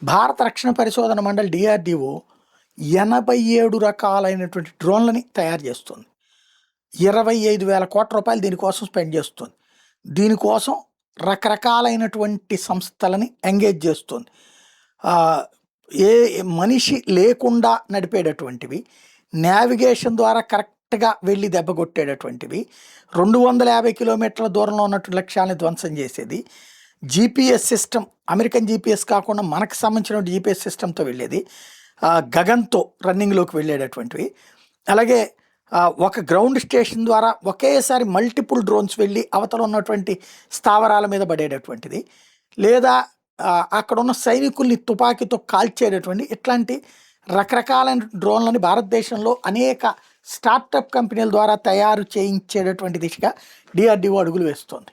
భారత రక్షణ పరిశోధన మండలి డిఆర్డిఓ 87 రకాలైనటువంటి డ్రోన్లని తయారు చేస్తుంది. 25,000 కోట్ల రూపాయలు దీనికోసం స్పెండ్ చేస్తుంది. దీనికోసం రకరకాలైనటువంటి సంస్థలని ఎంగేజ్ చేస్తుంది. ఏ మనిషి లేకుండా నడిపేటటువంటివి, నావిగేషన్ ద్వారా కరెక్ట్గా వెళ్ళి దెబ్బ కొట్టేటటువంటివి, 250 కిలోమీటర్ల దూరంలో ఉన్నటువంటి లక్ష్యాన్ని ధ్వంసం చేసేది, జీపీఎస్ సిస్టమ్, అమెరికన్ జీపీఎస్ కాకుండా మనకు సంబంధించిన జీపీఎస్ సిస్టమ్తో వెళ్ళేది, గగన్తో రన్నింగ్లోకి వెళ్ళేటటువంటివి, అలాగే ఒక గ్రౌండ్ స్టేషన్ ద్వారా ఒకేసారి మల్టిపుల్ డ్రోన్స్ వెళ్ళి అవతల ఉన్నటువంటి స్థావరాల మీద పడేటటువంటిది, లేదా అక్కడ ఉన్న సైనికుల్ని తుపాకీతో కాల్చేటటువంటి ఇట్లాంటి రకరకాలైన డ్రోన్లని భారతదేశంలో అనేక స్టార్టప్ కంపెనీల ద్వారా తయారు చేయించేటటువంటి దిశగా డిఆర్డిఓ అడుగులు వేస్తోంది.